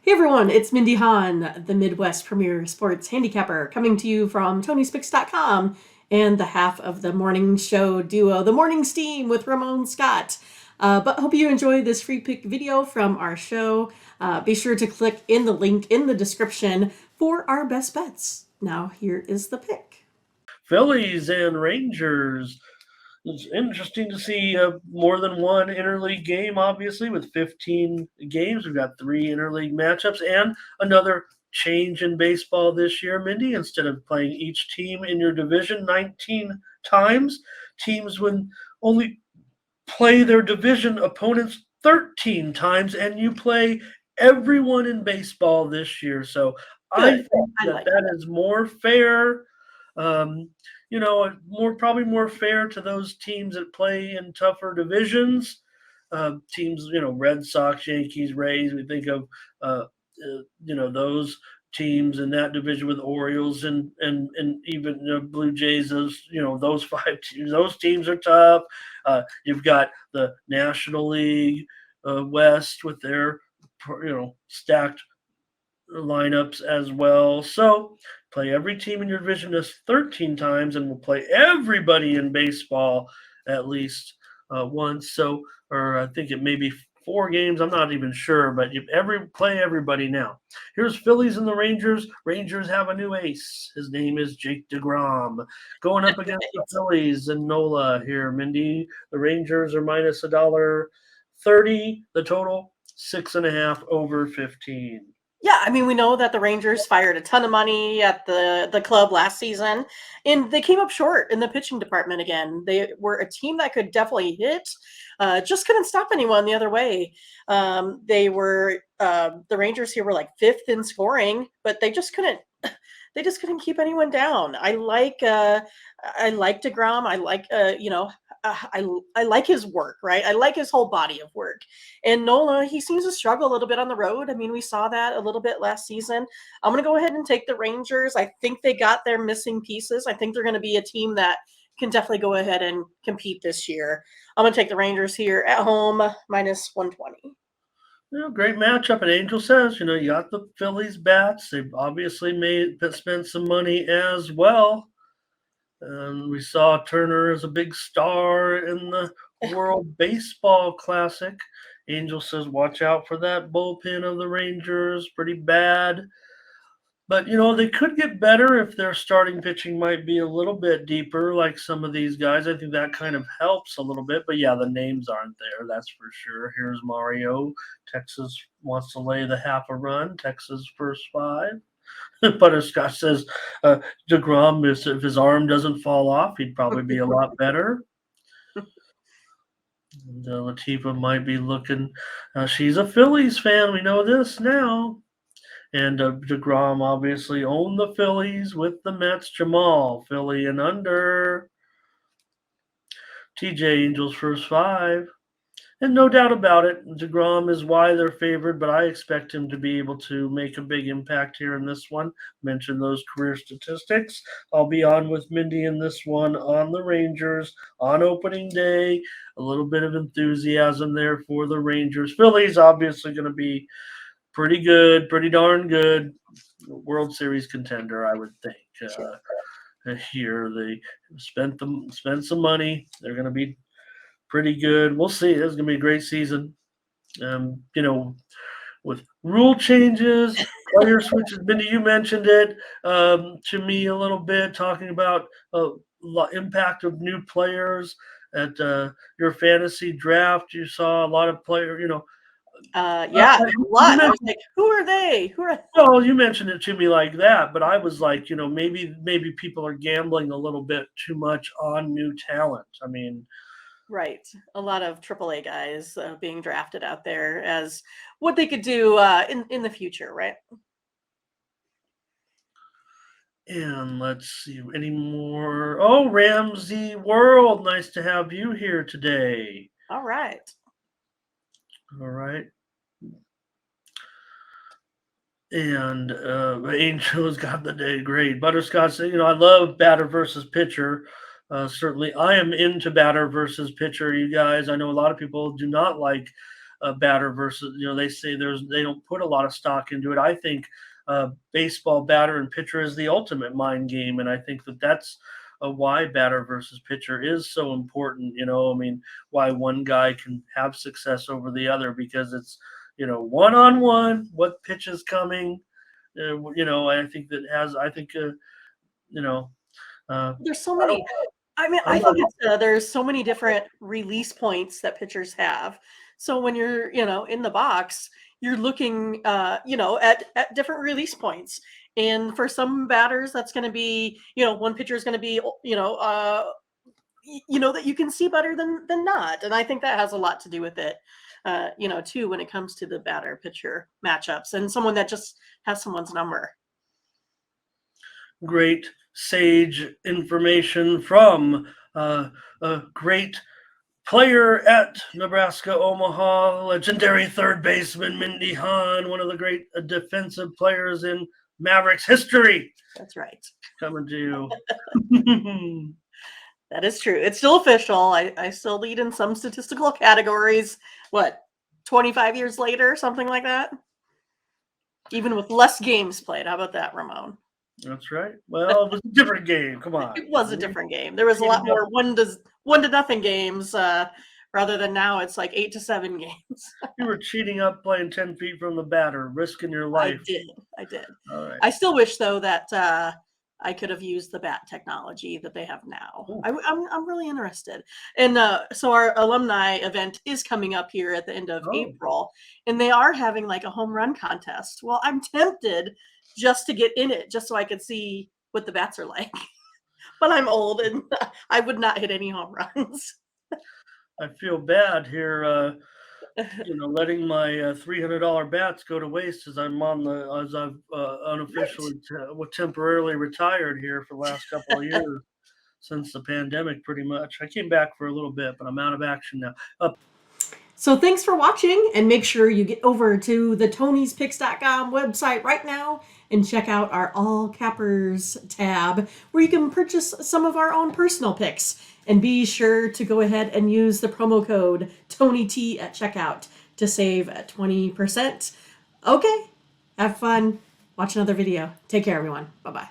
Hey everyone, it's Mindy Hahn, the Midwest premier sports handicapper, coming to you from TonySpix.com and the half of the morning show duo, The Morning Steam with Ramon Scott. But hope you enjoy this free pick video from our show. Be sure to click in the link in the description for our best bets. Now here is the pick. Phillies and Rangers. It's interesting to see more than one interleague game, obviously, with 15 games. We've got 3 interleague matchups and another change in baseball this year, Mindy. Instead of playing each team in your division 19 times, teams would only play their division opponents 13 times, and you play everyone in baseball this year. So I Good. think I that like that is more fair. Um, probably more fair to those teams that play in tougher divisions. Teams, Red Sox, Yankees, Rays. We think of, those teams in that division with Orioles and even Blue Jays. Those 5 teams. Those teams are tough. You've got the National League West with their stacked lineups as well. So play every team in your division just 13 times, and we'll play everybody in baseball at least once. So, or I think it may be 4 games. I'm not even sure, but you play everybody now. Here's Phillies and the Rangers. Rangers have a new ace. His name is Jake DeGrom, going up against the Phillies and Nola here. Mindy, the Rangers are minus $1.30. The total 6.5 over 15. Yeah, I mean, we know that the Rangers fired a ton of money at the club last season, and they came up short in the pitching department again. They were a team that could definitely hit, just couldn't stop anyone the other way. The Rangers here were like fifth in scoring, but they just couldn't. They just couldn't keep anyone down. I like Degrom. I like his work, right? I like his whole body of work. And Nola, he seems to struggle a little bit on the road. I mean, we saw that a little bit last season. I'm going to go ahead and take the Rangers. I think they got their missing pieces. I think they're going to be a team that can definitely go ahead and compete this year. I'm going to take the Rangers here at home, minus 120. Great matchup. And Angel says, you got the Phillies bats. They've obviously spent some money as well. And we saw Turner as a big star in the World Baseball Classic. Angel says, watch out for that bullpen of the Rangers. Pretty bad. But they could get better if their starting pitching might be a little bit deeper, like some of these guys. I think that kind of helps a little bit. But yeah, the names aren't there, that's for sure. Here's Mario. Texas wants to lay the half a run. Texas first 5. Butterscotch says DeGrom, if his arm doesn't fall off, he'd probably be a lot better. And, Latifa might be looking. She's a Phillies fan. We know this now. And DeGrom obviously owned the Phillies with the Mets. Jamal, Philly and under. TJ Angels first 5. And no doubt about it, DeGrom is why they're favored, but I expect him to be able to make a big impact here in this one. Mention those career statistics. I'll be on with Mindy in this one on the Rangers on opening day. A little bit of enthusiasm there for the Rangers. Phillies obviously going to be pretty good, pretty darn good. World Series contender, I would think. Here they spent some money. They're going to be pretty good. We'll see. It's going to be a great season. With rule changes, player switches. Mindy, you mentioned it to me a little bit, talking about impact of new players at your fantasy draft. You saw a lot of players, Yeah, a lot. I was like, who are they? Well, you mentioned it to me like that, but I was like, maybe people are gambling a little bit too much on new talent. I mean, right. A lot of AAA guys being drafted out there as what they could do in the future, right? and let's see any more. Oh, Ramsey World, nice to have you here today. All right. All right. And Angel's got the day great. Butterscotch said, I love batter versus pitcher. Certainly, I am into batter versus pitcher, you guys. I know a lot of people do not like batter versus, they say they don't put a lot of stock into it. I think baseball batter and pitcher is the ultimate mind game, and I think that's why batter versus pitcher is so important. I mean, why one guy can have success over the other, because it's one on one, what pitch is coming. I think that has I think you know There's so I don't many. I mean, I'm I not. think there's so many different release points that pitchers have. So when you're, in the box, you're looking, at different release points. And for some batters, that's going to be, one pitcher is going to be, that you can see better than not. And I think that has a lot to do with it, too, when it comes to the batter pitcher matchups and someone that just has someone's number. Great sage information from a great player at Nebraska Omaha, legendary third baseman Mindy Hahne, one of the great defensive players in Mavericks history, That's right. coming to you. That is true. It's still official. I still lead in some statistical categories. What, 25 years later, something like that? Even with less games played. How about that, Ramon? That's right. Well, it was a different game. Come on. It was a different game. There was a lot more one to nothing games, rather than now it's like 8-7 games. You were cheating up playing 10 feet from the batter, risking your life. I did. All right. I still wish though that I could have used the bat technology that they have now. I'm really interested. And so our alumni event is coming up here at the end of April, and they are having like a home run contest. Well, I'm tempted just to get in it, just so I could see what the bats are like. But I'm old and I would not hit any home runs. I feel bad here, letting my $300 bats go to waste as I've unofficially temporarily retired here for the last couple of years since the pandemic. Pretty much, I came back for a little bit, but I'm out of action now. So thanks for watching, and make sure you get over to the Tony'sPicks.com website right now and check out our All Cappers tab, where you can purchase some of our own personal picks. And be sure to go ahead and use the promo code TonyT at checkout to save 20%. Okay, have fun. Watch another video. Take care, everyone. Bye-bye.